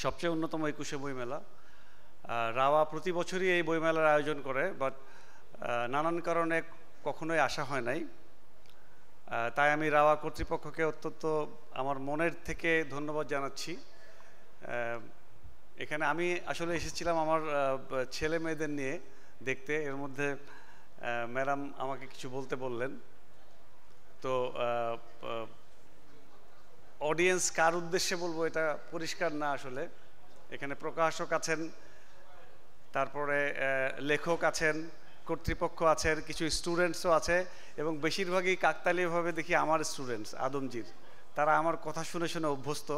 সবচেয়ে অন্যতম 21শে বইমেলা। রাওয়া প্রতি বছরই এই বইমেলার আয়োজন করে, বাট নানান কারণে কখনোই আসা হয় নাই। তাই আমি রাওয়া কর্তৃপক্ষকে অত্যন্ত আমার মনের থেকে ধন্যবাদ জানাচ্ছি। এখানে আমি আসলে এসেছিলাম আমার ছেলে মেয়েদের নিয়ে দেখতে, এর মধ্যে ম্যাডাম আমাকে কিছু বলতে বললেন। তো অডিয়েন্স কার উদ্দেশ্যে বলবো এটা পরিষ্কার না। আসলে এখানে প্রকাশক আছেন, তারপরে লেখক আছেন, কর্তৃপক্ষ আছেন, কিছু স্টুডেন্টসও আছে, এবং বেশিরভাগই কাকতালীয়ভাবে দেখি আমার স্টুডেন্টস আদমজির। তারা আমার কথা শুনে শুনে অভ্যস্ত,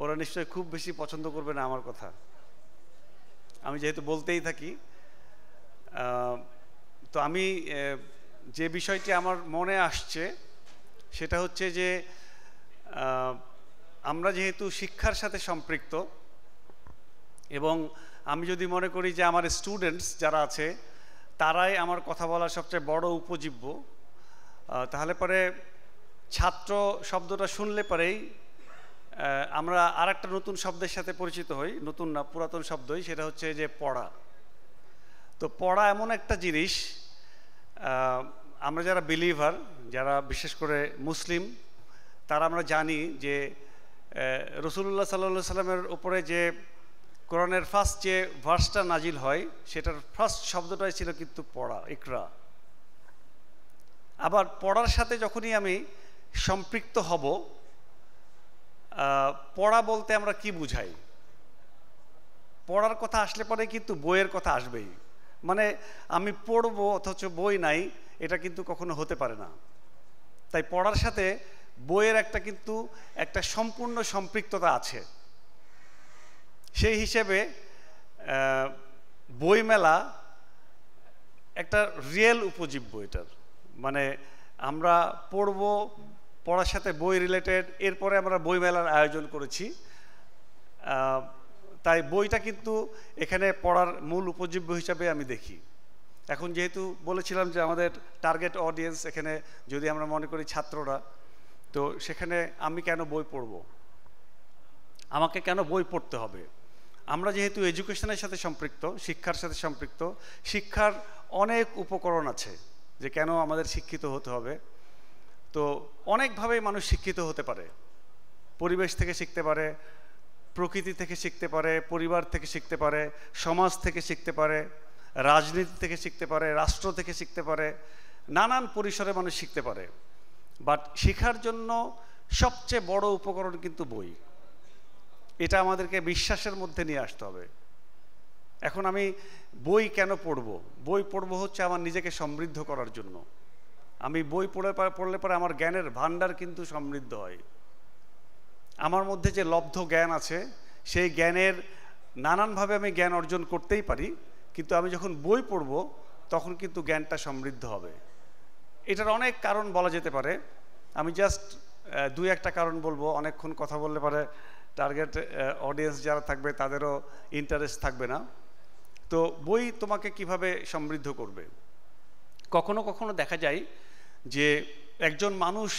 ওরা নিশ্চয়ই খুব বেশি পছন্দ করবে না আমার কথা, আমি যেহেতু বলতেই থাকি। তো আমি যে বিষয়টি আমার মনে আসছে সেটা হচ্ছে যে আমরা যেহেতু শিক্ষার সাথে সম্পৃক্ত, এবং আমি যদি মনে করি যে আমার স্টুডেন্টস যারা আছে তারাই আমার কথা বলার সবচেয়ে বড় উপজীব্য, তাহলে পরে ছাত্র শব্দটা শুনলে পরেই আমরা আর একটা নতুন শব্দের সাথে পরিচিত হই, নতুন না পুরাতন শব্দই, সেটা হচ্ছে যে পড়া। তো পড়া এমন একটা জিনিস, আমরা যারা বিলিভার, যারা বিশেষ করে মুসলিম, তারা আমরা জানি যে রাসূলুল্লাহ সাল্লাল্লাহু আলাইহি সাল্লামের উপরে যে কোরআনের ফার্স্ট যে ভার্সটা নাজিল হয় সেটার ফার্স্ট শব্দটাই ছিল কিন্তু পড়া, ইকরা। আবার পড়ার সাথে যখনই আমি সম্পৃক্ত হব, পড়া বলতে আমরা কি বুঝাই? পড়ার কথা আসলে পরে কিন্তু বইয়ের কথা আসবেই। মানে আমি পড়বো অথচ বই নাই, এটা কিন্তু কখনো হতে পারে না। তাই পড়ার সাথে বইয়ের একটা সম্পূর্ণ সম্পৃক্ততা আছে। সেই হিসেবে বইমেলা একটা রিয়েল উপজীব্য এটার। মানে আমরা পড়বো, পড়ার সাথে বই রিলেটেড, এরপরে আমরা বইমেলার আয়োজন করেছি। তাই বইটা কিন্তু এখানে পড়ার মূল উপজীব্য হিসাবে আমি দেখি। এখন যেহেতু বলেছিলাম যে আমাদের টার্গেট অডিয়েন্স এখানে যদি আমরা মনে করি ছাত্ররা, তো সেখানে আমি কেন বই পড়ব, আমাকে কেন বই পড়তে হবে? আমরা যেহেতু এডুকেশনের সাথে সম্পৃক্ত, শিক্ষার সাথে সম্পৃক্ত, শিক্ষার অনেক উপকরণ আছে যে কেন আমাদের শিক্ষিত হতে হবে। তো অনেকভাবেই মানুষ শিক্ষিত হতে পারে। পরিবেশ থেকে শিখতে পারে, প্রকৃতি থেকে শিখতে পারে, পরিবার থেকে শিখতে পারে, সমাজ থেকে শিখতে পারে, রাজনীতি থেকে শিখতে পারে, রাষ্ট্র থেকে শিখতে পারে, নানান পরিসরে মানুষ শিখতে পারে। বাট শেখার জন্য সবচেয়ে বড় উপকরণ কিন্তু বই। এটা আমাদেরকে বিশ্বাসের মধ্যে নিয়ে আসতে হবে। এখন আমি বই কেন পড়ব? বই পড়বো হচ্ছে আমার নিজেকে সমৃদ্ধ করার জন্য। আমি বই পড়লে পরে আমার জ্ঞানের ভাণ্ডার কিন্তু সমৃদ্ধ হয়। আমার মধ্যে যে লব্ধ জ্ঞান আছে সেই জ্ঞানের নানানভাবে আমি জ্ঞান অর্জন করতেই পারি, কিন্তু আমি যখন বই পড়ব তখন কিন্তু জ্ঞানটা সমৃদ্ধ হবে। এটার অনেক কারণ বলা যেতে পারে, আমি জাস্ট দুই একটা কারণ বলবো। অনেকক্ষণ কথা বললে পারে টার্গেট অডিয়েন্স যারা থাকবে তাদেরও ইন্টারেস্ট থাকবে না। তো বই তোমাকে কিভাবে সমৃদ্ধ করবে? কখনো কখনো দেখা যায় যে একজন মানুষ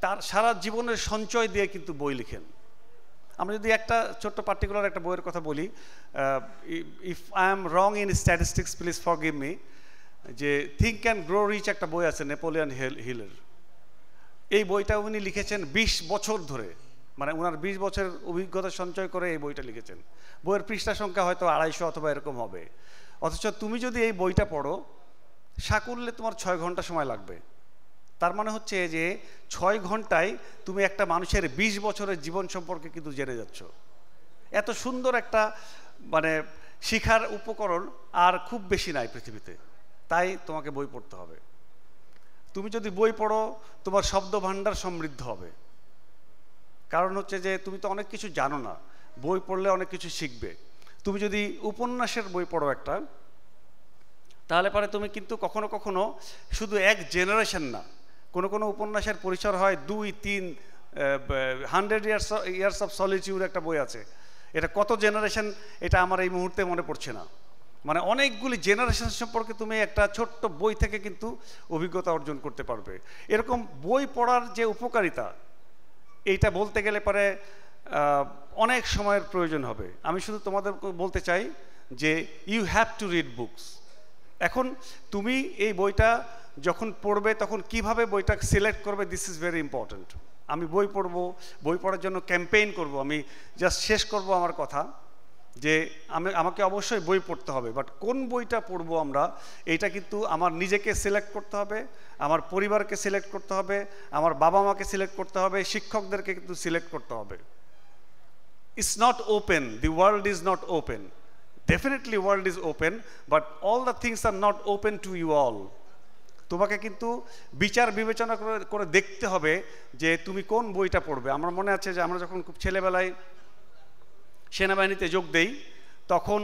তার সারা জীবনের সঞ্চয় দিয়ে কিন্তু বই লিখেন। আমরা যদি একটা ছোট্ট পার্টিকুলার একটা বইয়ের কথা বলি, if I am wrong in statistics please forgive me, যে থিঙ্ক অ্যান্ড গ্রো রিচ একটা বই আছে নেপোলিয়ন হিলের। এই বইটা উনি লিখেছেন 20 বছর ধরে, মানে ওনার 20 বছরের অভিজ্ঞতা সঞ্চয় করে এই বইটা লিখেছেন। বইয়ের পৃষ্ঠা সংখ্যা হয়তো 250 অথবা এরকম হবে। অথচ তুমি যদি এই বইটা পড়ো, সাকুল্যে তোমার 6 ঘন্টা সময় লাগবে। তার মানে হচ্ছে যে 6 ঘন্টায় তুমি একটা মানুষের 20 বছরের জীবন সম্পর্কে কিন্তু জেনে যাচ্ছ। এত সুন্দর একটা মানে শিখার উপকরণ আর খুব বেশি নাই পৃথিবীতে। তাই তোমাকে বই পড়তে হবে। তুমি যদি বই পড়ো তোমার শব্দ ভাণ্ডার সমৃদ্ধ হবে। কারণ হচ্ছে যে তুমি তো অনেক কিছু জানো না, বই পড়লে অনেক কিছু শিখবে। তুমি যদি উপন্যাসের বই পড়ো একটা, তাহলে পরে তুমি কিন্তু কখনো কখনো শুধু এক জেনারেশন না, কোনো কোনো উপন্যাসের পরিসর হয় 2-3 100 ইয়ার্স অফ সলিটিউড একটা বই আছে। এটা কত জেনারেশন এটা আমার এই মুহূর্তে মনে পড়ছে না। মানে অনেকগুলি জেনারেশন সম্পর্কে তুমি একটা ছোট্ট বই থেকে কিন্তু অভিজ্ঞতা অর্জন করতে পারবে। এরকম বই পড়ার যে উপকারিতা, এইটা বলতে গেলে পরে অনেক সময়ের প্রয়োজন হবে। আমি শুধু তোমাদের বলতে চাই যে you have to read books. এখন তুমি এই বইটা যখন পড়বে তখন কিভাবে বইটা সিলেক্ট করবে, দিস ইজ ভেরি ইম্পর্ট্যান্ট। আমি বই পড়বো, বই পড়ার জন্য ক্যাম্পেইন করব। আমি জাস্ট শেষ করব আমার কথা যে আমাকে অবশ্যই বই পড়তে হবে, বাট কোন বইটা পড়বো আমরা এইটা কিন্তু আমার নিজেকে সিলেক্ট করতে হবে, আমার পরিবারকে সিলেক্ট করতে হবে, আমার বাবা মাকে সিলেক্ট করতে হবে, শিক্ষকদেরকে কিন্তু সিলেক্ট করতে হবে। It's not open, the world is not open. Definitely world is open, but all the things are not open to you all. তোমাকে কিন্তু বিচার বিবেচনা করে দেখতে হবে যে তুমি কোন বইটা পড়বে। আমার মনে আছে যে আমরা যখন খুব ছেলেবেলায় সেনাবাহিনীতে যোগ দেই তখন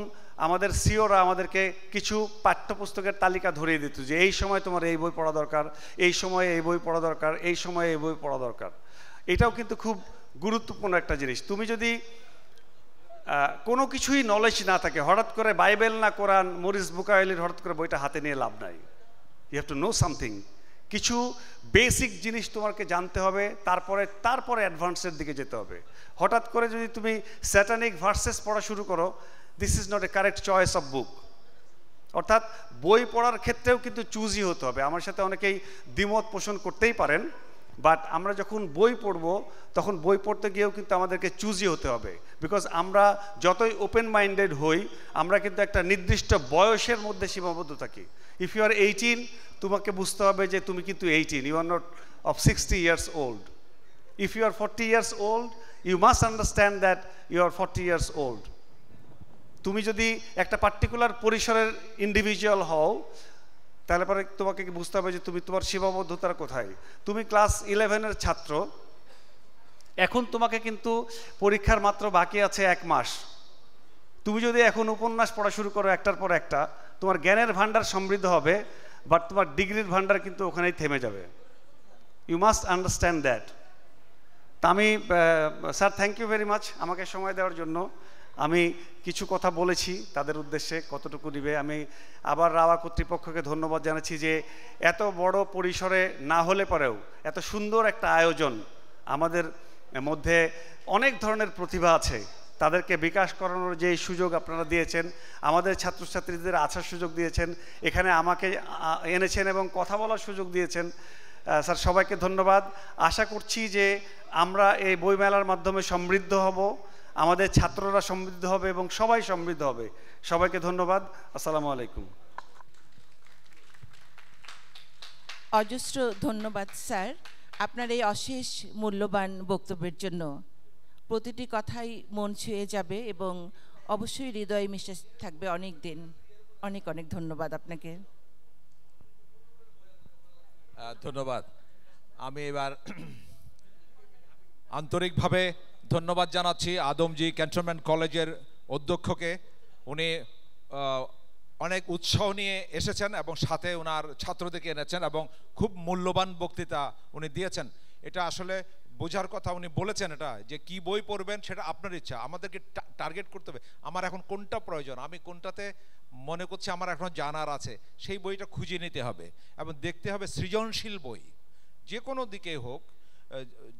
আমাদের সিওরা আমাদেরকে কিছু পাঠ্যপুস্তকের তালিকা ধরিয়ে দিত যে এই সময় তোমার এই বই পড়া দরকার, এই সময়ে এই বই পড়া দরকার, এই সময়ে এই বই পড়া দরকার। এটাও কিন্তু খুব গুরুত্বপূর্ণ একটা জিনিস। তুমি যদি কোনো কিছুই নলেজ না থাকে, হঠাৎ করে বাইবেল না কোরআন মরিস বুকাইলির হঠাৎ করে বইটা হাতে নিয়ে লাভ নাই। You have to know something. কিছু বেসিক জিনিস তোমাকে জানতে হবে, তারপরে অ্যাডভান্সের দিকে যেতে হবে। হঠাৎ করে যদি তুমি স্যাটানিক ভার্সেস পড়া শুরু করো, this is not a correct choice of book. অর্থাৎ বই পড়ার ক্ষেত্রেও কিন্তু চুজই হতে হবে। আমার সাথে অনেকেই দ্বিমত পোষণ করতেই পারেন, বাট আমরা যখন বই পড়ব তখন বই পড়তে গিয়েও কিন্তু আমাদেরকে চুজই হতে হবে। বিকজ আমরা যতই ওপেন মাইন্ডেড হই, আমরা কিন্তু একটা নির্দিষ্ট বয়সের মধ্যে সীমাবদ্ধ থাকি। ইফ ইউ আর 18, তোমাকে বুঝতে হবে যে তুমি কিন্তু 18, you are not of 60 years old. If you are 40 years old, you must understand that you are 40 years old. তুমি যদি একটা পার্টিকুলার পরিসরের ইন্ডিভিজুয়াল হও, তাহলে পরে তোমাকে বুঝতে হবে যে তুমি তোমার সীমাবদ্ধতার কোথায়। তুমি ক্লাস 11-এর ছাত্র, এখন তোমাকে কিন্তু পরীক্ষার মাত্র বাকি আছে 1 মাস। তুমি যদি এখন উপন্যাস পড়া শুরু করো একটার পর একটা, তোমার জ্ঞানের ভান্ডার সমৃদ্ধ হবে, বাট তোমার ডিগ্রির ভান্ডার কিন্তু ওখানেই থেমে যাবে। You must understand that. তা আমি sir thank you very much আমাকে সময় দেওয়ার জন্য। আমি কিছু কথা বলেছি, তাদের উদ্দেশ্যে কতটুকু নিবে। আমি আবার রাওয়া কর্তৃপক্ষকে ধন্যবাদ জানাচ্ছি যে এত বড় পরিসরে না হলে পরেও এত সুন্দর একটা আয়োজন। আমাদের মধ্যে অনেক ধরনের প্রতিভা আছে, তাদেরকে বিকাশ করানোর যে সুযোগ আপনারা দিয়েছেন, আমাদের ছাত্রছাত্রীদের আসার সুযোগ দিয়েছেন, এখানে আমাকে এনেছেন এবং কথা বলার সুযোগ দিয়েছেন। স্যার সবাইকে ধন্যবাদ। আশা করছি যে আমরা এই বইমেলার মাধ্যমে সমৃদ্ধ হব, আমাদের ছাত্ররা সমৃদ্ধ হবে এবং সবাই সমৃদ্ধ হবে। সবাইকে ধন্যবাদ। আসসালামু আলাইকুম। অজস্র ধন্যবাদ স্যার আপনার এই অশেষ মূল্যবান বক্তব্যের জন্য। প্রতিটি কথাই মন ছুঁয়ে যাবে এবং অবশ্যই হৃদয়ে মিশে থাকবে অনেক দিন। অনেক অনেক ধন্যবাদ আপনাকে। ধন্যবাদ। আমি এবার আন্তরিকভাবে ধন্যবাদ জানাচ্ছি আদমজি ক্যান্টনমেন্ট কলেজের অধ্যক্ষকে। উনি অনেক উৎসাহ নিয়ে এসেছেন এবং সাথে ওনার ছাত্রদেরকে এনেছেন এবং খুব মূল্যবান বক্তৃতা উনি দিয়েছেন। এটা আসলে বোঝার কথা উনি বলেছেন, এটা যে কি বই পড়বেন সেটা আপনার ইচ্ছা। আমাদেরকে টার্গেট করতে হবে, আমার এখন কোনটা প্রয়োজন, আমি কোনটাতে মনে করছি আমার এখন জানার আছে, সেই বইটা খুঁজে নিতে হবে এবং দেখতে হবে সৃজনশীল বই, যে কোনো দিকে হোক,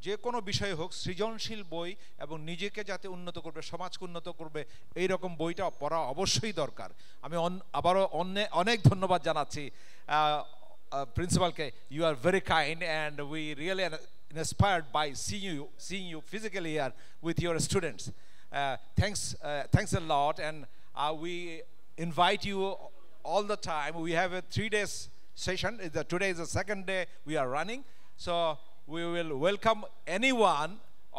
যে কোনো বিষয়ে হোক, সৃজনশীল বই এবং নিজেকে যাতে উন্নত করবে, সমাজকে উন্নত করবে, এই রকম বইটা পড়া অবশ্যই দরকার। আমি আবারও অনেক ধন্যবাদ জানাচ্ছি প্রিন্সিপালকে। You are very kind and we really inspired by seeing you physically here with your students. Thanks a lot, and we invite you all the time. We have a 3-day session. Today is the second day we are running, so we will welcome anyone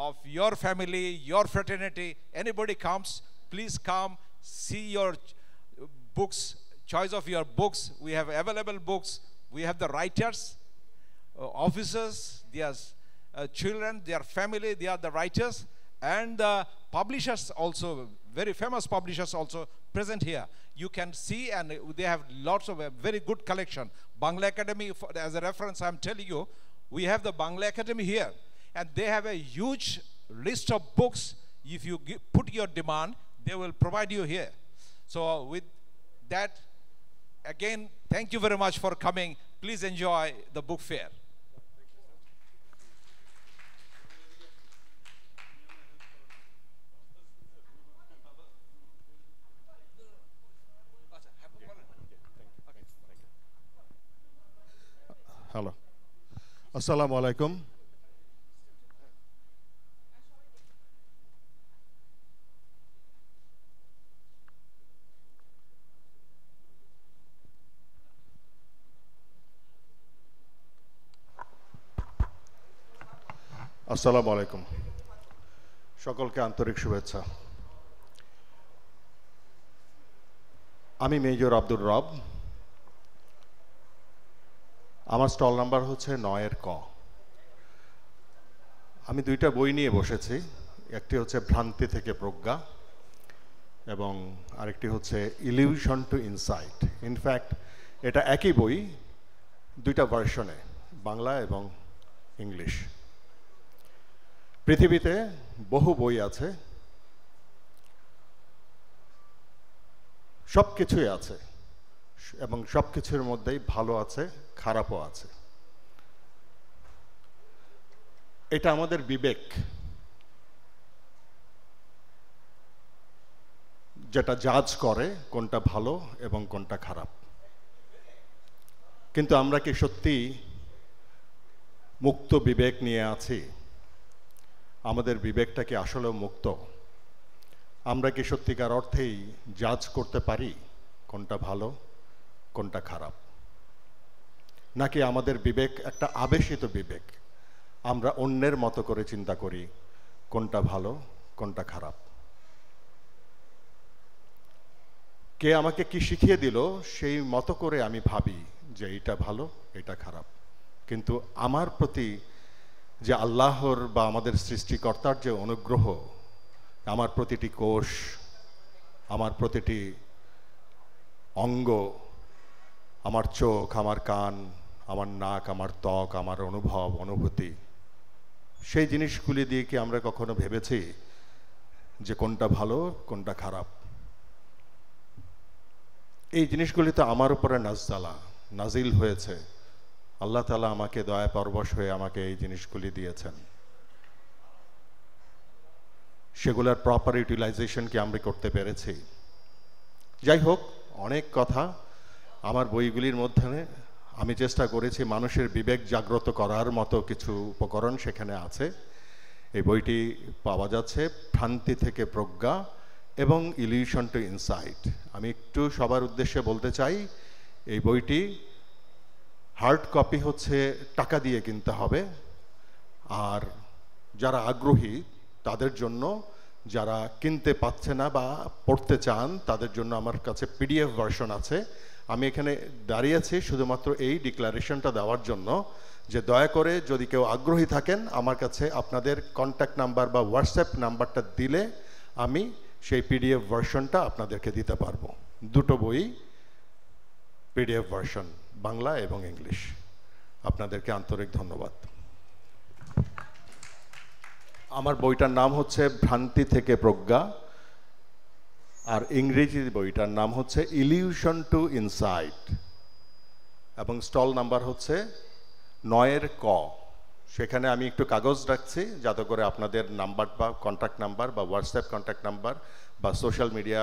of your family, your fraternity. Anybody comes, please come, see your books, choice of your books. We have available books. We have the writers, officers, their children, their family, they are the writers, and the publishers also, very famous publishers also present here. You can see, and they have lots of a very good collection. Bangla Academy, as a reference, I'm telling you, we have the Bangla Academy here, and they have a huge list of books. If you put your demand, they will provide you here. So with that, again, thank you very much for coming. Please enjoy the book fair. আসসালামু আলাইকুম। আসসালামু আলাইকুম, সকলকে আন্তরিক শুভেচ্ছা। আমি major Abdur রব, আমার স্টল নাম্বার হচ্ছে 9 ক। আমি দুইটা বই নিয়ে বসেছি, একটি হচ্ছে ভ্রান্তি থেকে প্রজ্ঞা এবং আরেকটি হচ্ছে ইলিউশন টু ইনসাইট। ইনফ্যাক্ট এটা একই বই, দুইটা ভার্সনে, বাংলা এবং ইংলিশ। পৃথিবীতে বহু বই আছে, সব কিছুই আছে এবং সব কিছুর মধ্যেই ভালো আছে, খারাপও আছে। এটা আমাদের বিবেক যেটা জাজ করে কোনটা ভালো এবং কোনটা খারাপ। কিন্তু আমরা কি সত্যি মুক্ত বিবেক নিয়ে আছি? আমাদের বিবেকটা কি আসলেও মুক্ত? আমরা কি সত্যিকার অর্থেই জাজ করতে পারি কোনটা ভালো কোনটা খারাপ? নাকি আমাদের বিবেক একটা আবেশিত বিবেক, আমরা অন্যের মতো করে চিন্তা করি কোনটা ভালো কোনটা খারাপ? কে আমাকে কি শিখিয়ে দিল সেই মতো করে আমি ভাবি যে এটা ভালো এটা খারাপ। কিন্তু আমার প্রতি যে আল্লাহর বা আমাদের সৃষ্টিকর্তার যে অনুগ্রহ, আমার প্রতিটি কোষ, আমার প্রতিটি অঙ্গ, আমার চোখ, আমার কান, আমার নাক, আমার ত্বক, আমার অনুভব অনুভূতি, সেই জিনিসগুলি দিয়ে কি আমরা কখনো ভেবেছি যে কোনটা ভালো কোনটা খারাপ? এই জিনিসগুলি তো আমার উপরে নাজিল হয়েছে। আল্লাহ তাআলা আমাকে দয়া পরবশ হয়ে আমাকে এই জিনিসগুলি দিয়েছেন। সেগুলোর প্রপার ইউটিলাইজেশন কি আমরা করতে পেরেছি? যাই হোক, অনেক কথা আমার বইগুলির মধ্যে আমি চেষ্টা করেছি মানুষের বিবেক জাগ্রত করার মতো কিছু উপকরণ সেখানে আছে। এই বইটি পাওয়া যাচ্ছে ভ্রান্তি থেকে প্রজ্ঞা এবং ইলিউশন টু ইনসাইট। আমি একটু সবার উদ্দেশ্যে বলতে চাই, এই বইটি হার্ড কপি হচ্ছে টাকা দিয়ে কিনতে হবে, আর যারা আগ্রহী তাদের জন্য, যারা কিনতে পাচ্ছে না বা পড়তে চান তাদের জন্য আমার কাছে পিডিএফ ভার্সন আছে। আমি এখানে দাঁড়িয়েছি শুধুমাত্র এই ডিক্লারেশনটা দেওয়ার জন্য যে দয়া করে যদি কেউ আগ্রহী থাকেন আমার কাছে আপনাদের কন্ট্যাক্ট নাম্বার বা হোয়াটসঅ্যাপ নাম্বারটা দিলে আমি সেই পিডিএফ ভার্সনটা আপনাদেরকে দিতে পারবো। দুটো বই পিডিএফ ভার্সন, বাংলা এবং ইংলিশ। আপনাদেরকে আন্তরিক ধন্যবাদ। আমার বইটার নাম হচ্ছে ভ্রান্তি থেকে প্রজ্ঞা, আর ইংরেজি বইটার নাম হচ্ছে ইলিউশন টু ইনসাইট, এবং স্টল নাম্বার হচ্ছে 9 ক। সেখানে আমি একটু কাগজ রাখছি যাতে করে আপনাদের নাম্বার বা কন্ট্যাক্ট নাম্বার বা হোয়াটসঅ্যাপ কন্ট্যাক্ট নাম্বার বা সোশ্যাল মিডিয়া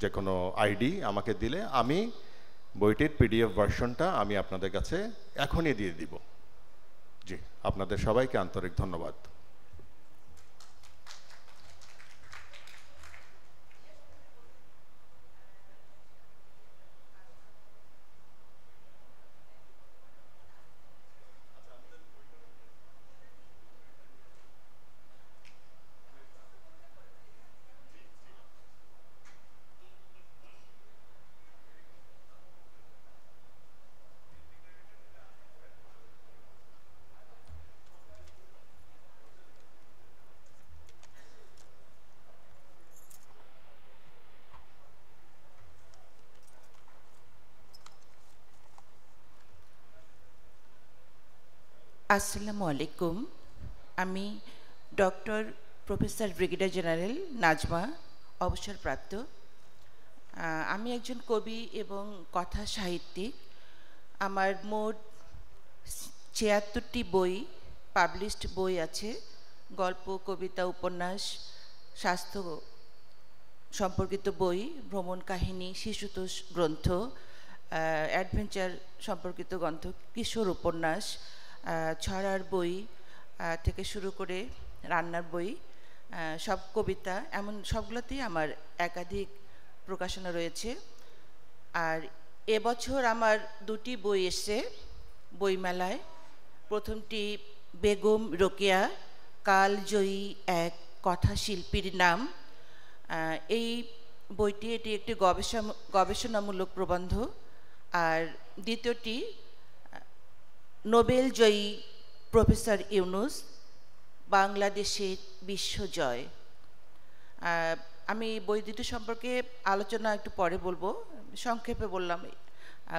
যে কোনো আইডি আমাকে দিলে আমি বইটির পিডিএফ ভার্সনটা আমি আপনাদের কাছে এখনই দিয়ে দিব। জি, আপনাদের সবাইকে আন্তরিক ধন্যবাদ। আসসালামু আলাইকুম। আমি doctor professor brigadier general Najma, অবসরপ্রাপ্ত। আমি একজন কবি এবং কথা সাহিত্যিক। আমার মোট 76টি বই, পাবলিশড বই আছে। গল্প, কবিতা, উপন্যাস, স্বাস্থ্য সম্পর্কিত বই, ভ্রমণ কাহিনী, শিশুতোষ গ্রন্থ, অ্যাডভেঞ্চার সম্পর্কিত গ্রন্থ, কিশোর উপন্যাস, ছড়ার বই থেকে শুরু করে রান্নার বই, সব কবিতা, এমন সবগুলোতেই আমার একাধিক প্রকাশনা রয়েছে। আর এবছর আমার দুটি বই এসছে বইমেলায়। প্রথমটি বেগম রোকেয়া কালজয়ী এক কথাশিল্পীর নাম। এই বইটি এটি একটি গবেষণামূলক প্রবন্ধ। আর দ্বিতীয়টি নোবেল জয়ী প্রফেসর ইউনুস বাংলাদেশের বিশ্বজয়। আমি বই দুটো সম্পর্কে আলোচনা একটু পরে বলবো, সংক্ষেপে বললাম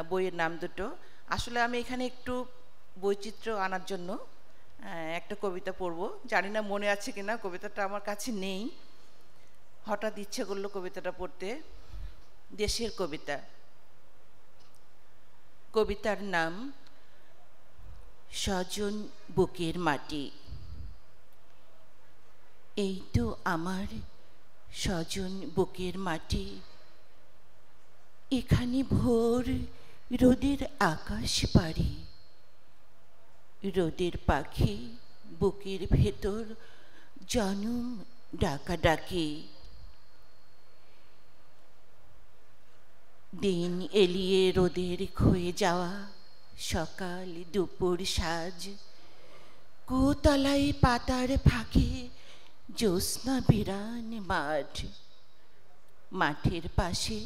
বইয়ের নাম দুটো। আসলে আমি এখানে একটু বৈচিত্র্য আনার জন্য একটা কবিতা পড়ব। জানি না মনে আছে কিনা, কবিতাটা আমার কাছে নেই, হঠাৎ ইচ্ছে করলো কবিতাটা পড়তে। দেশের কবিতা। কবিতার নাম স্বজন বুকের মাটি। এই তো আমার স্বজন বুকের মাটি, এখানে ভোর রোদের আকাশ পাড়ি, রোদের পাখি বুকের ভেতর জনম ডাকাডাকি। দিন এলিয়ে রোদের ক্ষয়ে যাওয়া, সকাল দুপুর সাজ, কোতলায় পাতার ফাঁকে জ্যোৎস্না বিরান মাঠ। মাঠের পাশে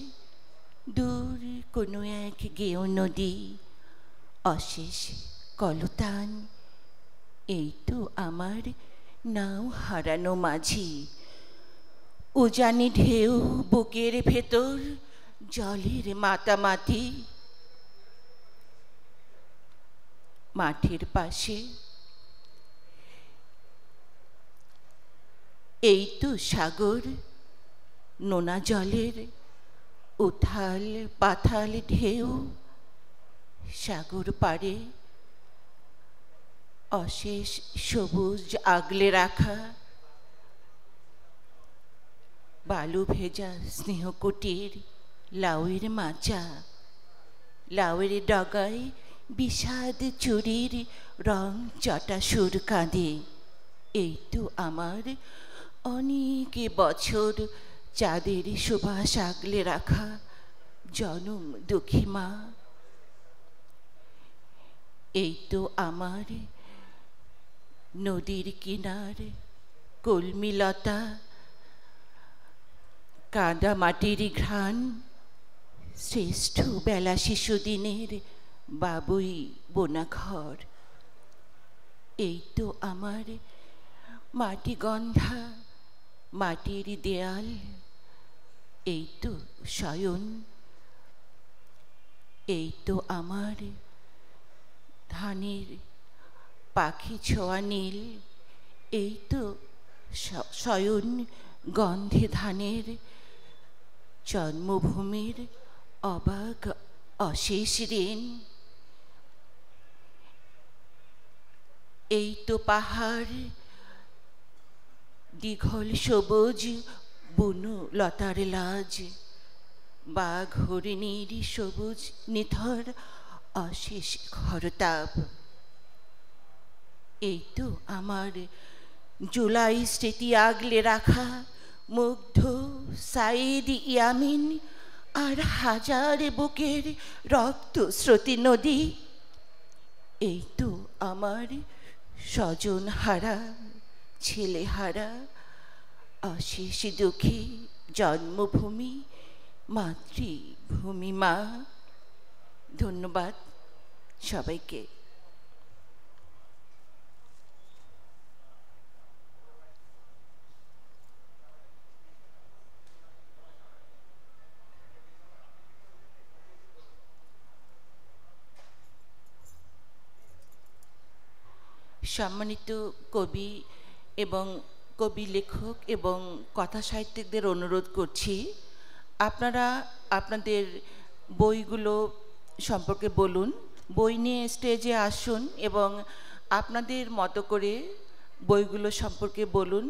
দূর কোনো এক গেও নদী, অশেষ কলতান। এই তো আমার নাও হারানো মাঝি, উজানি ঢেউ বুকের ভেতর জলের মাতামাতি। মাঠের পাশে এই তো সাগর, নোনা জলের উথাল পাথাল ঢেউ। সাগর পাড়ে অশেষ সবুজ আগলে রাখা, বালু ভেজা স্নেহকুটির লাউয়ের মাচা। লাউয়ের ডগায় বিষাদ চুরির রং চটা সুর কাঁদে। এই তো আমার অনেক বছর চাঁদের সুবাস আগলে রাখা জনম দুঃখী মা। এই তো আমার নদীর কিনার কলমিলতা, কাদা মাটির ঘ্রাণ, শ্রেষ্ঠ বেলা শিশুদিনের বাবুই বোনা ঘর। এই তো আমার মাটি গন্ধা মাটির দেয়াল। এই তো শয়ন। এই তো আমার ধানের পাখি ছোঁয়া নীল। এই তো শয়ন গন্ধে ধানের, জন্মভূমির অবাক অশেষ ঋণ। এই তো পাহাড়, দীঘল সবুজ বুনো লতার লাজ, বাঘ হরিণীর সবুজ নিথর অশেষ খরতাপ। এই তো আমার জুলাই স্মৃতি আগলে রাখা মুগ্ধ সাইদ ইয়ামিন আর হাজার বুকের রক্ত স্রোতি নদী। এই তো আমার স্বজন হারা ছেলে হারা অশেষ দুঃখী জন্মভূমি মাতৃভূমি মা। ধন্যবাদ সবাইকে। সম্মানিত কবি এবং কবি লেখক এবং কথা সাহিত্যিকদের অনুরোধ করছি, আপনারা আপনাদের বইগুলো সম্পর্কে বলুন, বই নিয়ে স্টেজে আসুন এবং আপনাদের মতো করে বইগুলো সম্পর্কে বলুন।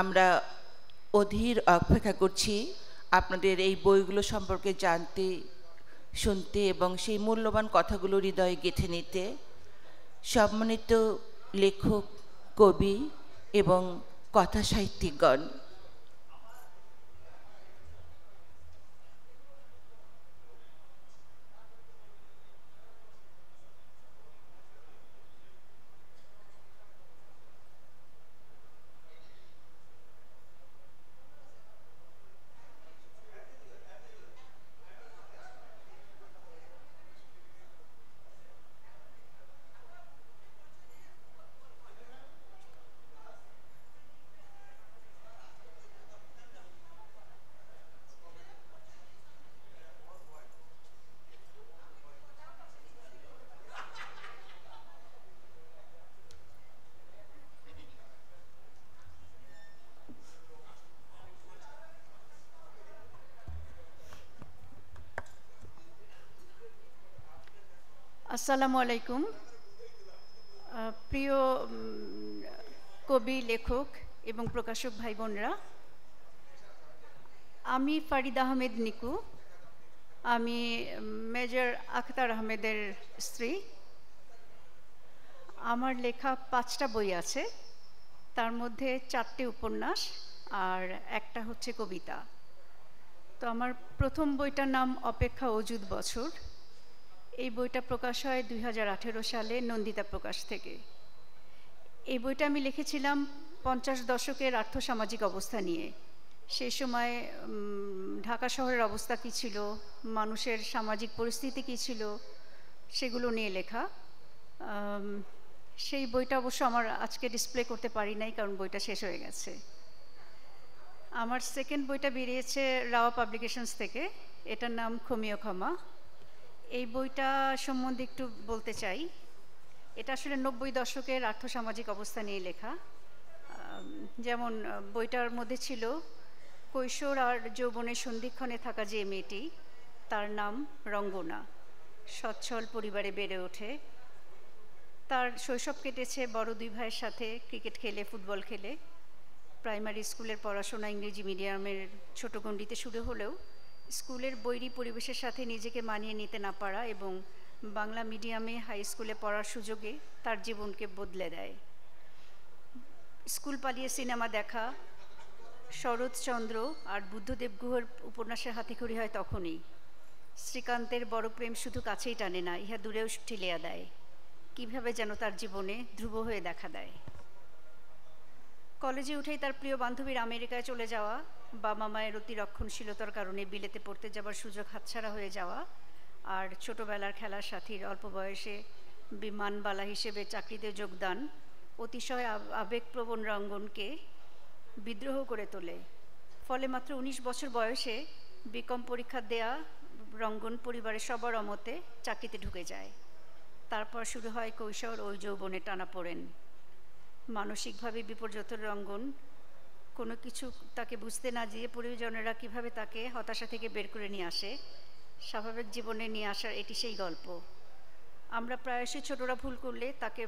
আমরা অধীর অপেক্ষা করছি আপনাদের এই বইগুলো সম্পর্কে জানতে, শুনতে এবং সেই মূল্যবান কথাগুলো হৃদয়ে গেঁথে নিতে। সম্মানিত লেখক, কবি এবং কথা সাহিত্যিকগণ, আসসালামু আলাইকুম। প্রিয় কবি, লেখক এবং প্রকাশক ভাই বোনরা, আমি ফারিদা আহমেদ নিকু। আমি মেজর আখতার আহমেদের স্ত্রী। আমার লেখা 5টা বই আছে, তার মধ্যে 4টে উপন্যাস আর একটা হচ্ছে কবিতা। তো আমার প্রথম বইটার নাম অপেক্ষা অযুত বছর। এই বইটা প্রকাশ হয় 2018 সালে নন্দিতা প্রকাশ থেকে। এই বইটা আমি লিখেছিলাম 50 দশকের আর্থসামাজিক অবস্থা নিয়ে। সেই সময় ঢাকা শহরের অবস্থা কী ছিল, মানুষের সামাজিক পরিস্থিতি কী ছিল, সেগুলো নিয়ে লেখা। সেই বইটা অবশ্য আমার আজকে ডিসপ্লে করতে পারি নাই, কারণ বইটা শেষ হয়ে গেছে। আমার সেকেন্ড বইটা বেরিয়েছে রাওয়া পাবলিকেশনস থেকে। এটার নাম ক্ষমীয় ক্ষমা। এই বইটা সম্বন্ধে একটু বলতে চাই। এটা আসলে 90 দশকের আর্থসামাজিক অবস্থা নিয়ে লেখা। যেমন বইটার মধ্যে ছিল কৈশোর আর যৌবনের সন্ধিক্ষণে থাকা যে মেয়েটি, তার নাম রঙ্গনা। সচ্ছল পরিবারে বেড়ে ওঠে। তার শৈশব কেটেছে বড় 2 ভাইয়ের সাথে ক্রিকেট খেলে, ফুটবল খেলে। প্রাইমারি স্কুলের পড়াশোনা ইংরেজি মিডিয়ামের ছোট গণ্ডিতে শুরু হলেও স্কুলের বৈরী পরিবেশের সাথে নিজেকে মানিয়ে নিতে না পারা এবং বাংলা মিডিয়ামে হাই স্কুলে পড়ার সুযোগে তার জীবনকে বদলে দেয়। স্কুল পালিয়ে সিনেমা দেখা, শরৎচন্দ্র আর বুদ্ধদেব গুহর উপন্যাসের হাতেখড়ি হয় তখনই। শ্রীকান্তের বড় প্রেম শুধু কাছেই টানে না, ইহা দূরেও ঠেলিয়া দেয়। কিভাবে যেন তার জীবনে ধ্রুব হয়ে দেখা দেয়। কলেজে উঠেই তার প্রিয় বান্ধবীর আমেরিকায় চলে যাওয়া, বাবা মায়ের অতি রক্ষণশীলতার কারণে বিলেতে পড়তে যাবার সুযোগ হাতছাড়া হয়ে যাওয়া, আর ছোটবেলার খেলার সাথীর অল্প বয়সে বিমানবালা হিসেবে চাকরিতে যোগদান অতিশয় আবেগপ্রবণ রঙ্গনকে বিদ্রোহ করে তোলে। ফলে মাত্র 19 বছর বয়সে বিকম পরীক্ষা দেয়া রঙ্গন পরিবারের সবার অমতে চাকরিতে ঢুকে যায়। তারপর শুরু হয় কৈশোর ও যৌবনে টানাপোড়েন। মানসিকভাবে বিপর্যস্ত রঙ্গন কোনো কিছু তাকে বুঝতে না দিয়ে পরিজনেরা কীভাবে তাকে হতাশা থেকে বের করে নিয়ে আসে, স্বাভাবিক জীবনে নিয়ে আসার এটি সেই গল্প। আমরা প্রায়শই ছোটরা ভুল করলে তাকে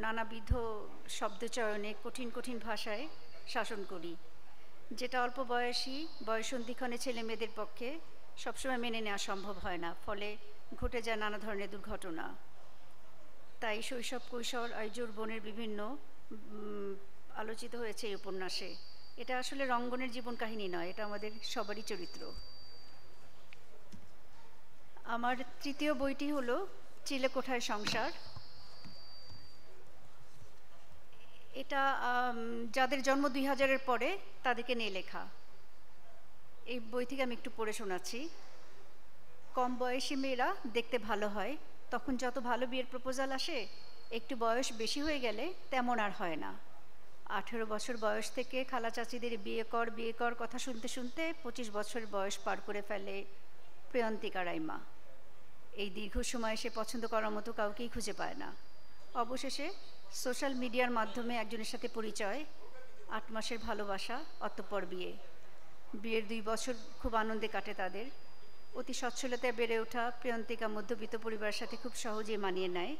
নানাবিধ শব্দচয়নে কঠিন কঠিন ভাষায় শাসন করি, যেটা অল্প বয়সী বয়সন্ধিক্ষণে ছেলে মেয়েদের পক্ষে সবসময় মেনে নেওয়া সম্ভব হয় না। ফলে ঘটে যায় নানা ধরনের দুর্ঘটনা। তাই শৈশব, কৈশোর আর যৌবনের বিভিন্ন আলোচিত হয়েছে এই উপন্যাসে। এটা আসলে রঙ্গনের জীবন কাহিনী নয়, এটা আমাদের সবারই চরিত্র। আমার তৃতীয় বইটি হলো চিলেকোঠায় সংসার। এটা যাদের জন্ম 2000-এর পরে তাদেরকে নিয়ে লেখা। এই বই থেকে আমি একটু পড়ে শোনাচ্ছি। কম বয়সী মেয়েরা দেখতে ভালো হয়, তখন যত ভালো বিয়ের প্রপোজাল আসে, একটু বয়স বেশি হয়ে গেলে তেমন আর হয় না। 18 বছর বয়স থেকে খালা চাচিদের বিয়ে কর কথা শুনতে শুনতে 25 বছর বয়স পার করে ফেলে প্রিয়ন্তিকা রাইমা। এই দীর্ঘ সময় সে পছন্দ করার মতো কাউকেই খুঁজে পায় না। অবশেষে সোশ্যাল মিডিয়ার মাধ্যমে একজনের সাথে পরিচয়, 8 মাসের ভালোবাসা, অতঃপর বিয়ে। বিয়ের 2 বছর খুব আনন্দে কাটে তাদের। অতি সচ্ছলতায় বেড়ে ওঠা প্রিয়ন্তিকা মধ্যবিত্ত পরিবারের সাথে খুব সহজেই মানিয়ে নেয়।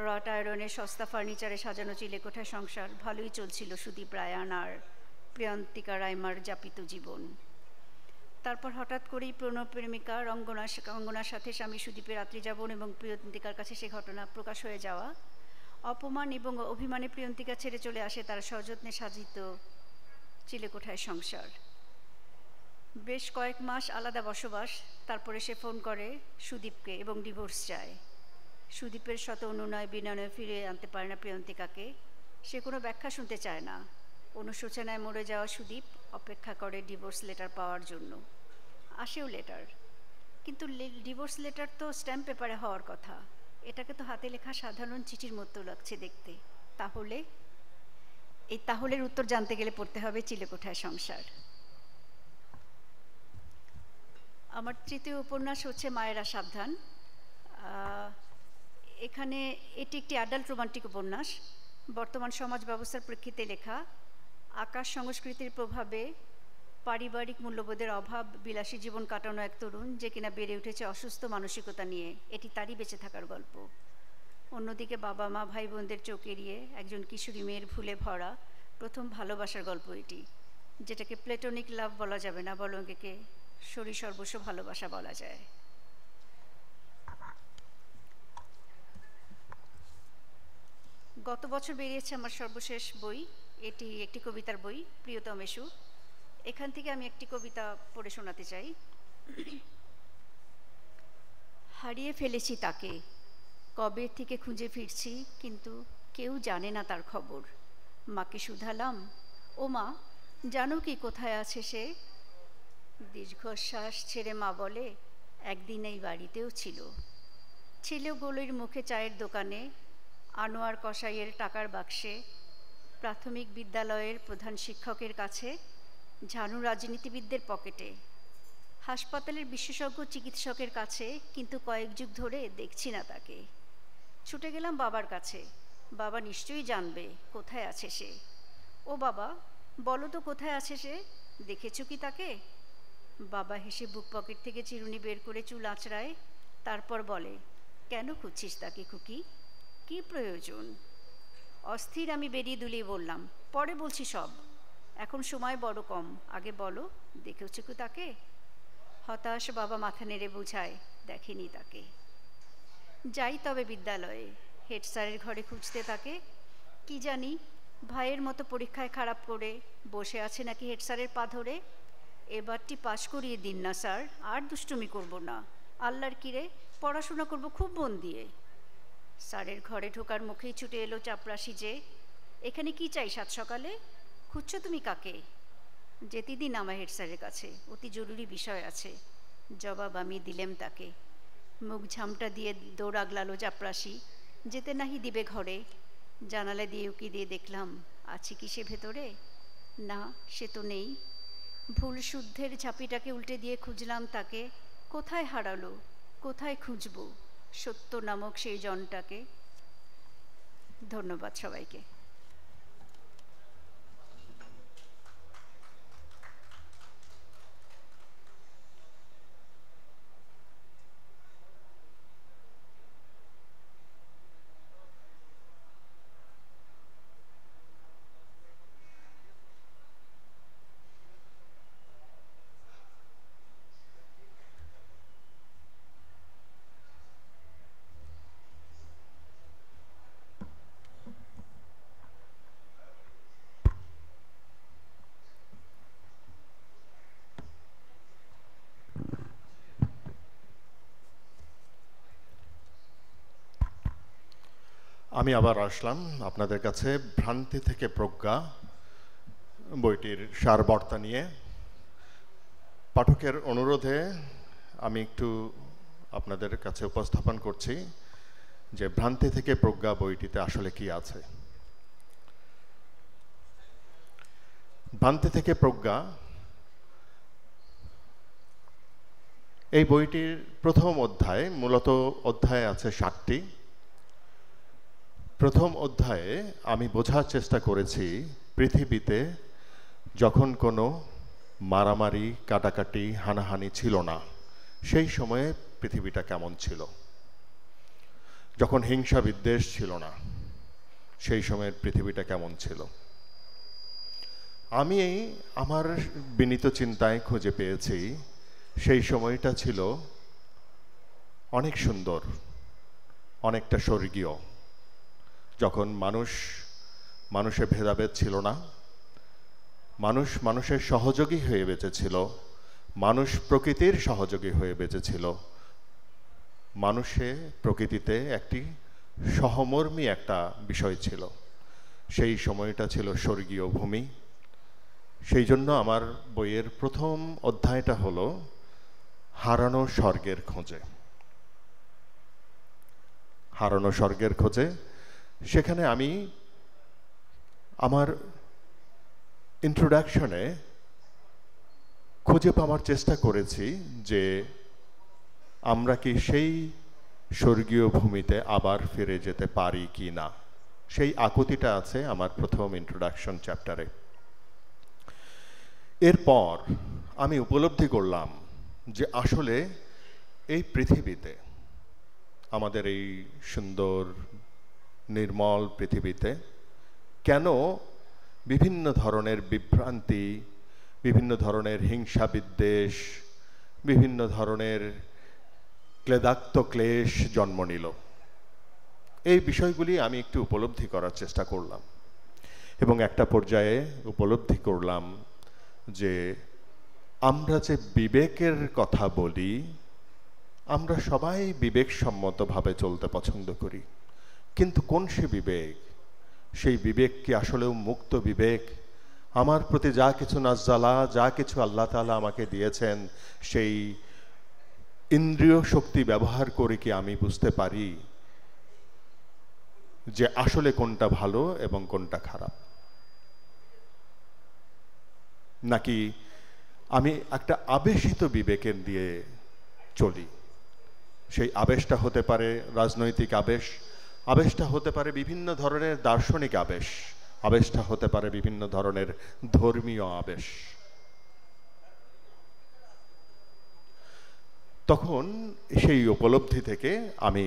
রট আয়রনের সস্তা ফার্নিচারে সাজানো চিলেকোঠায় সংসার ভালোই চলছিল সুদীপ রায়ান আর প্রিয়ন্তিকা রাইমার যাপিত জীবন। তারপর হঠাৎ করেই প্রেমিকা রঙ্গনার সাথে স্বামী সুদীপের রাত্রি যাপন এবং প্রিয়ন্তিকার কাছে সে ঘটনা প্রকাশ হয়ে যাওয়া, অপমান এবং অভিমানে প্রিয়ন্তিকা ছেড়ে চলে আসে তার সযত্নে সাজিত চিলেকোঠায় সংসার। বেশ কয়েক মাস আলাদা বসবাস, তারপরে সে ফোন করে সুদীপকে এবং ডিভোর্স চায়। সুদীপের শত অনুনয় বিনয়ে ফিরে আনতে পারে না প্রিয়ন্তিকাকে। সে কোনো ব্যাখ্যা শুনতে চায় না। অনুশোচনায় মরে যাওয়া সুদীপ অপেক্ষা করে ডিভোর্স লেটার পাওয়ার জন্য। আসেও লেটার, কিন্তু ডিভোর্স লেটার তো স্ট্যাম্প পেপারে হওয়ার কথা, এটাকে তো হাতে লেখা সাধারণ চিঠির মতো লাগছে দেখতে। তাহলে এই তাহলের উত্তর জানতে গেলে পড়তে হবে চিলেকোঠায় সংসার। আমার তৃতীয় উপন্যাস হচ্ছে মায়েরা সাবধান। এখানে এটি একটি অ্যাডাল্ট রোমান্টিক উপন্যাস, বর্তমান সমাজ ব্যবস্থার প্রেক্ষিতে লেখা। আকাশ সংস্কৃতির প্রভাবে পারিবারিক মূল্যবোধের অভাব, বিলাসী জীবন কাটানো এক তরুণ যে কিনা বেড়ে উঠেছে অসুস্থ মানসিকতা নিয়ে, এটি তারই বেঁচে থাকার গল্প। অন্যদিকে বাবা মা ভাই বোনদের চোখ এড়িয়ে একজন কিশোরী মেয়ের ভুলে ভরা প্রথম ভালোবাসার গল্প এটি, যেটাকে প্লেটোনিক লাভ বলা যাবে না, বরং একে শরীর সর্বস্ব ভালোবাসা বলা যায়। গত বছর বেরিয়েছে আমার সর্বশেষ বই, এটি একটি কবিতার বই, প্রিয়তম এসু। এখান থেকে আমি একটি কবিতা পড়ে শোনাতে চাই। হারিয়ে ফেলেছি তাকে, কবে থেকে খুঁজে ফিরছি, কিন্তু কেউ জানে না তার খবর। মাকে শুধালাম, ও মা জানো কি কোথায় আছে সে? দীর্ঘশ্বাস ছেড়ে মা বলে, একদিন এই বাড়িতেও ছিল। ছিল গোলের মুখে চায়ের দোকানে, আনোয়ার কসাইয়ের টাকার বাক্সে, প্রাথমিক বিদ্যালয়ের প্রধান শিক্ষকের কাছে, ঝানু রাজনীতিবিদদের পকেটে, হাসপাতালের বিশেষজ্ঞ চিকিৎসকের কাছে, কিন্তু কয়েক যুগ ধরে দেখছি না তাকে। ছুটে গেলাম বাবার কাছে, বাবা নিশ্চয়ই জানবে কোথায় আছে সে। ও বাবা বলো তো কোথায় আছে সে, দেখেছো কি তাকে? বাবা হেসে বুক পকেট থেকে চিরুনি বের করে চুল আঁচড়ায়, তারপর বলে, কেন খুঁজছিস তাকে খুকি, কি প্রয়োজন? অস্থির আমি বেরিয়ে দুলিয়ে বললাম, পরে বলছি সব, এখন সময় বড় কম, আগে বলো দেখেছো কি তাকে? হতাশ বাবা মাথা নেড়ে বোঝায়, দেখেনি তাকে। যাই তবে বিদ্যালয়ে, হেড স্যারের ঘরে খুঁজতে তাকে। কি জানি ভাইয়ের মতো পরীক্ষায় খারাপ করে বসে আছে নাকি হেড স্যারের পা ধরে। এবারটি পাশ করিয়ে দিন না স্যার, আর দুষ্টুমি করব না, আল্লাহর কিরে পড়াশোনা করব খুব মন দিয়ে। স্যারের ঘরে ঢোকার মুখেই ছুটে এলো চাপরাশি যে, এখানে কি চাই সাত সকালে, খুঁজছো তুমি কাকে? যেতে দিন আমার হেড স্যারের কাছে, অতি জরুরি বিষয় আছে, জবাব আমি দিলেম তাকে। মুখ ঝামটা দিয়ে দৌড় আগলালো চাপরাশি, যেতে নাহি দিবে ঘরে। জানালা দিয়ে উকি দিয়ে দেখলাম, আছে কি সে ভেতরে? না, সে তো নেই। ভুল শুদ্ধের ঝাঁপিটাকে উল্টে দিয়ে খুঁজলাম তাকে, কোথায় হারালো, কোথায় খুঁজবো সত্য নামক সেই জনটাকে। ধন্যবাদ সবাইকে। আমি আবার আসলাম আপনাদের কাছে ভ্রান্তি থেকে প্রজ্ঞা বইটির সারবার্তা নিয়ে। পাঠকের অনুরোধে আমি একটু আপনাদের কাছে উপস্থাপন করছি যে ভ্রান্তি থেকে প্রজ্ঞা বইটিতে আসলে কি আছে। ভ্রান্তি থেকে প্রজ্ঞা এই বইটির প্রথম অধ্যায়, মূলত অধ্যায় আছে 7টি। প্রথম অধ্যায়ে আমি বোঝার চেষ্টা করেছি পৃথিবীতে যখন কোনো মারামারি কাটাকাটি হানাহানি ছিল না সেই সময়ে পৃথিবীটা কেমন ছিল, যখন হিংসা বিদ্বেষ ছিল না সেই সময়ের পৃথিবীটা কেমন ছিল। আমি আমার বিনীত চিন্তায় খুঁজে পেয়েছি সেই সময়টা ছিল অনেক সুন্দর, অনেকটা স্বর্গীয়, যখন মানুষের ভেদাভেদ ছিল না, মানুষের সহযোগী হয়ে বেঁচেছিল, মানুষ প্রকৃতির সহযোগী হয়ে বেঁচেছিল, মানুষে প্রকৃতিতে একটি সহমর্মী একটা বিষয় ছিল। সেই সময়টা ছিল স্বর্গীয় ভূমি। সেই জন্য আমার বইয়ের প্রথম অধ্যায়টা হলো হারানো স্বর্গের খোঁজে। হারানো স্বর্গের খোঁজে। সেখানে আমি আমার ইন্ট্রোডাকশনে খুঁজে পাওয়ার চেষ্টা করেছি যে আমরা কি সেই স্বর্গীয় ভূমিতে আবার ফিরে যেতে পারি কি না। সেই আকুতিটা আছে আমার প্রথম ইন্ট্রোডাকশন চ্যাপ্টারে। এরপর আমি উপলব্ধি করলাম যে আসলে এই পৃথিবীতে, আমাদের এই সুন্দর নির্মল পৃথিবীতে কেন বিভিন্ন ধরনের বিভ্রান্তি, বিভিন্ন ধরনের হিংসা বিদ্বেষ, বিভিন্ন ধরনের ক্লেদাক্ত ক্লেশ জন্ম নিল। এই বিষয়গুলি আমি একটু উপলব্ধি করার চেষ্টা করলাম এবং একটা পর্যায়ে উপলব্ধি করলাম যে আমরা যে বিবেকের কথা বলি, আমরা সবাই বিবেকসম্মতভাবে চলতে পছন্দ করি, কিন্তু কোন সে বিবেক? সেই বিবেক কি আসলেও মুক্ত বিবেক? আমার প্রতি যা কিছু নাজ্জালা, যা কিছু আল্লাহ তাআলা আমাকে দিয়েছেন, সেই ইন্দ্রিয় শক্তি ব্যবহার করে কি আমি বুঝতে পারি যে আসলে কোনটা ভালো এবং কোনটা খারাপ? নাকি আমি একটা আবেশিত বিবেকের দিয়ে চলি? সেই আবেশটা হতে পারে রাজনৈতিক আবেশ, আবেশটা হতে পারে বিভিন্ন ধরনের দার্শনিক আবেশ, আবেশটা হতে পারে বিভিন্ন ধরনের ধর্মীয় আবেশ। তখন সেই উপলব্ধি থেকে আমি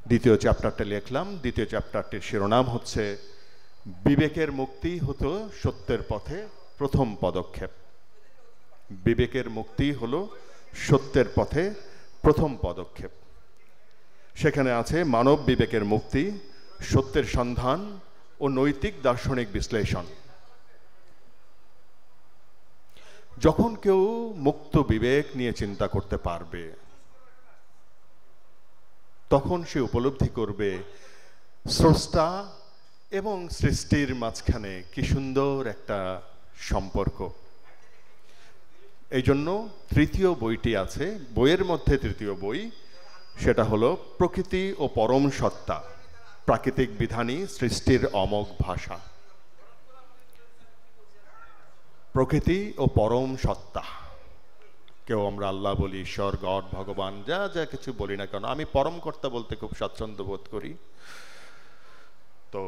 দ্বিতীয় চ্যাপ্টারটা লিখলাম। দ্বিতীয় চ্যাপ্টারটির শিরোনাম হচ্ছে বিবেকের মুক্তি হতো সত্যের পথে প্রথম পদক্ষেপ। বিবেকের মুক্তি হলো সত্যের পথে প্রথম পদক্ষেপ। সেখানে আছে মানব বিবেকের মুক্তি, সত্যের সন্ধান ও নৈতিক দার্শনিক বিশ্লেষণ। যখন কেউ মুক্ত বিবেক নিয়ে চিন্তা করতে পারবে, তখন সে উপলব্ধি করবে স্রষ্টা এবং সৃষ্টির মাঝখানে কি সুন্দর একটা সম্পর্ক। এই জন্য তৃতীয় বইটি আছে, বইয়ের মধ্যে তৃতীয় বই, সেটা হলো প্রকৃতি ও পরম সত্তা, প্রাকৃতিক বিধানই সৃষ্টির অমোঘ ভাষা। প্রকৃতি ও পরম সত্তা, কেউ আমরা আল্লাহ বলি, ঈশ্বর, গড, ভগবান, যা যা কিছু বলি না কেন, আমি পরম কর্তা বলতে খুব স্বাচ্ছন্দ্য বোধ করি। তো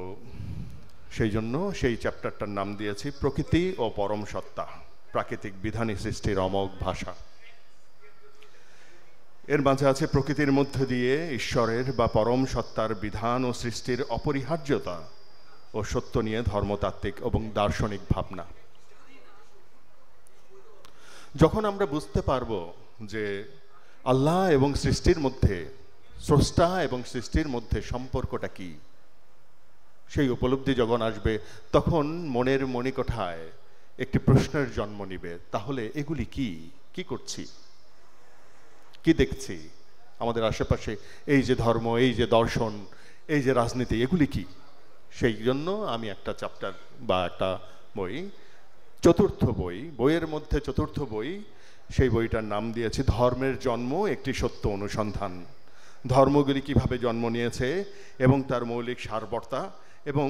সেই জন্য সেই চ্যাপ্টারটার নাম দিয়েছি প্রকৃতি ও পরম সত্তা, প্রাকৃতিক বিধানই সৃষ্টির অমোঘ ভাষা। এর মাঝে আছে প্রকৃতির মধ্য দিয়ে ঈশ্বরের বা পরম সত্তার বিধান ও সৃষ্টির অপরিহার্যতা ও সত্য নিয়ে ধর্মতাত্ত্বিক এবং দার্শনিক ভাবনা। যখন আমরা বুঝতে পারবো যে আল্লাহ এবং সৃষ্টির মধ্যে, স্রষ্টা এবং সৃষ্টির মধ্যে সম্পর্কটা কি, সেই উপলব্ধি যখন আসবে, তখন মনের মণিকোঠায় একটি প্রশ্নের জন্ম নিবে, তাহলে এগুলি কি, কি করছি, কি দেখছি আমাদের আশেপাশে, এই যে ধর্ম, এই যে দর্শন, এই যে রাজনীতি, এগুলি কি? সেই জন্য আমি একটা চ্যাপ্টার বা একটা বই, চতুর্থ বই, বইয়ের মধ্যে চতুর্থ বই, সেই বইটার নাম দিয়েছি ধর্মের জন্ম একটি সত্য অনুসন্ধান। ধর্মগুলি কিভাবে জন্ম নিয়েছে এবং তার মৌলিক সারবর্তা এবং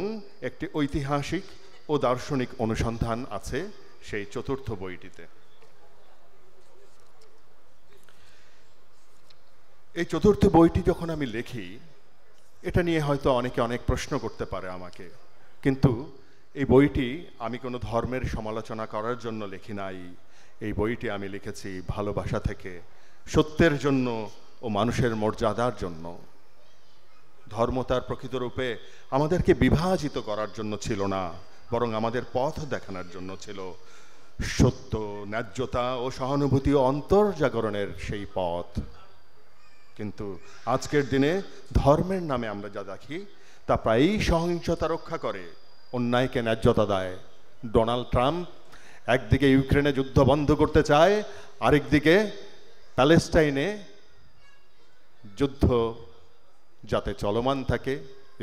একটি ঐতিহাসিক ও দার্শনিক অনুসন্ধান আছে সেই চতুর্থ বইটিতে। এই চতুর্থ বইটি যখন আমি লিখি, এটা নিয়ে হয়তো অনেকে অনেক প্রশ্ন করতে পারে আমাকে, কিন্তু এই বইটি আমি কোনো ধর্মের সমালোচনা করার জন্য লিখি নাই। এই বইটি আমি লিখেছি ভালোবাসা থেকে, সত্যের জন্য ও মানুষের মর্যাদার জন্য। ধর্ম তার প্রকৃত রূপে আমাদেরকে বিভাজিত করার জন্য ছিল না, বরং আমাদের পথ দেখানোর জন্য ছিল। সত্য, ন্যায্যতা ও সহানুভূতি ও অন্তর্জাগরণের সেই পথ। কিন্তু আজকের দিনে ধর্মের নামে আমরা যা দেখি তা প্রায়ই সহিংসতা রক্ষা করে, অন্যায়কে ন্যায্যতা দেয়। ডোনাল্ড ট্রাম্প একদিকে ইউক্রেনে যুদ্ধ বন্ধ করতে চায়, আরেকদিকে প্যালেস্টাইনে যুদ্ধ যাতে চলমান থাকে,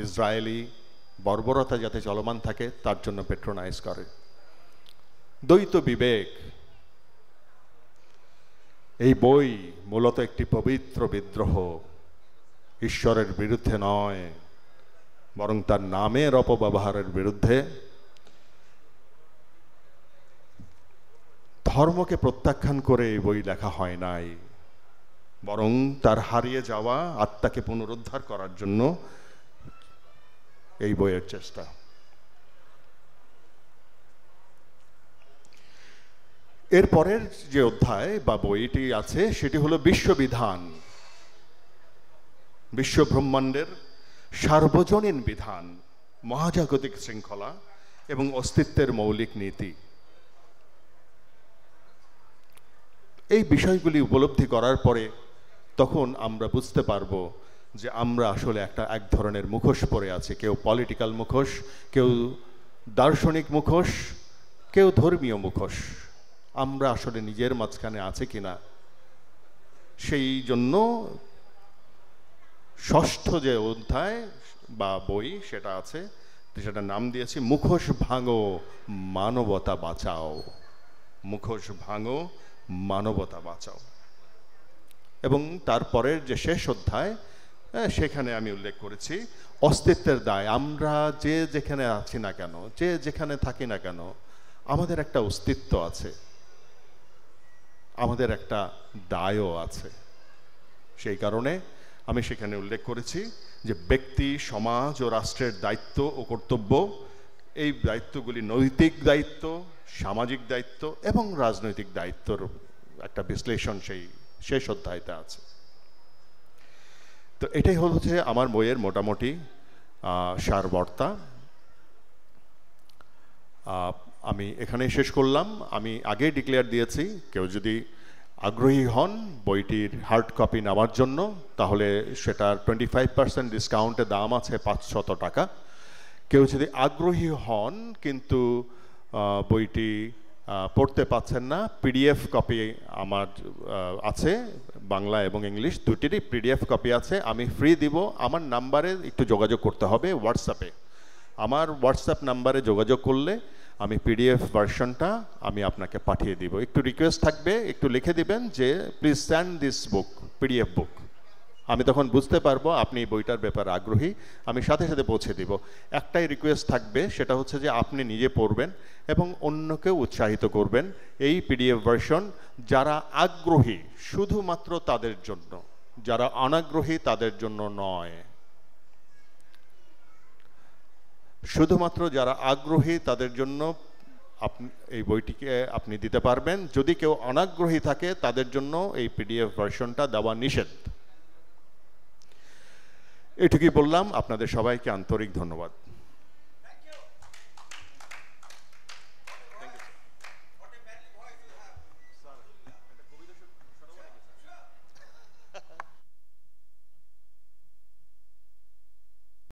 ইসরায়েলি বর্বরতা যাতে চলমান থাকে, তার জন্য পেট্রোনাইজ করে। দ্বৈত বিবেক, এই বই মূলত একটি পবিত্র বিদ্রোহ, ঈশ্বরের বিরুদ্ধে নয়, বরং তার নামের অপব্যবহারের বিরুদ্ধে। ধর্মকে প্রত্যাখ্যান করে এই বই লেখা হয় নাই, বরং তার হারিয়ে যাওয়া আত্মাকে পুনরুদ্ধার করার জন্য এই বইয়ের চেষ্টা। এরপরের যে অধ্যায় বা বইটি আছে সেটি হলো বিশ্ববিধান, বিশ্ব ব্রহ্মাণ্ডের সার্বজনীন বিধান, মহাজাগতিক শৃঙ্খলা এবং অস্তিত্বের মৌলিক নীতি। এই বিষয়গুলি উপলব্ধি করার পরে তখন আমরা বুঝতে পারবো যে আমরা আসলে এক ধরনের মুখোশ পরে আছি। কেউ পলিটিক্যাল মুখোশ, কেউ দার্শনিক মুখোশ, কেউ ধর্মীয় মুখোশ। আমরা আসলে নিজের মাঝখানে আছে কিনা, সেই জন্য ষষ্ঠ যে অধ্যায় বা বই সেটা আছে, সেটা নাম দিয়েছি মুখোশ ভাঙো মানবতা বাঁচাও। মুখোশ ভাঙো মানবতা বাঁচাও। এবং তারপরের যে শেষ অধ্যায়, সেখানে আমি উল্লেখ করেছি অস্তিত্বের দায়। আমরা যে যেখানে আছি না কেন, যে যেখানে থাকি না কেন, আমাদের একটা অস্তিত্ব আছে, আমাদের একটা দায়ও আছে। সেই কারণে আমি সেখানে উল্লেখ করেছি যে ব্যক্তি, সমাজ ও রাষ্ট্রের দায়িত্ব ও কর্তব্য, এই দায়িত্বগুলি নৈতিক দায়িত্ব, সামাজিক দায়িত্ব এবং রাজনৈতিক দায়িত্বর একটা বিশ্লেষণ সেই শেষ অধ্যায়তে আছে। তো এটাই হচ্ছে আমার বইয়ের মোটামুটি সারবর্তা। আমি এখানেই শেষ করলাম। আমি আগেই ডিক্লেয়ার দিয়েছি, কেউ যদি আগ্রহী হন বইটির হার্ড কপি নেওয়ার জন্য, তাহলে সেটার 25% ডিসকাউন্টে দাম আছে 500 টাকা। কেউ যদি আগ্রহী হন কিন্তু বইটি পড়তে পাচ্ছেন না, পিডিএফ কপি আমার আছে, বাংলা এবং ইংলিশ দুটিরই পিডিএফ কপি আছে, আমি ফ্রি দিব। আমার নাম্বারে একটু যোগাযোগ করতে হবে হোয়াটসঅ্যাপে। আমার হোয়াটসঅ্যাপ নাম্বারে যোগাযোগ করলে আমি পিডিএফ ভার্সনটা আমি আপনাকে পাঠিয়ে দিব। একটু রিকোয়েস্ট থাকবে, একটু লিখে দিবেন যে please send this book, PDF book. আমি তখন বুঝতে পারবো আপনি এই বইটার ব্যাপারে আগ্রহী, আমি সাথে সাথে পৌঁছে দিব। একটাই রিকোয়েস্ট থাকবে, সেটা হচ্ছে যে আপনি নিজে পড়বেন এবং অন্যকেও উৎসাহিত করবেন। এই পিডিএফ ভার্সন যারা আগ্রহী শুধুমাত্র তাদের জন্য, যারা অনাগ্রহী তাদের জন্য নয়। শুধুমাত্র যারা আগ্রহী তাদের জন্য এই বইটিকে আপনি দিতে পারবেন। যদি কেউ অনাগ্রহী থাকে তাদের জন্য এই পিডিএফ ভার্সনটা দেওয়া নিষেধ। এটুকুই বললাম। আপনাদের সবাইকে আন্তরিক ধন্যবাদ।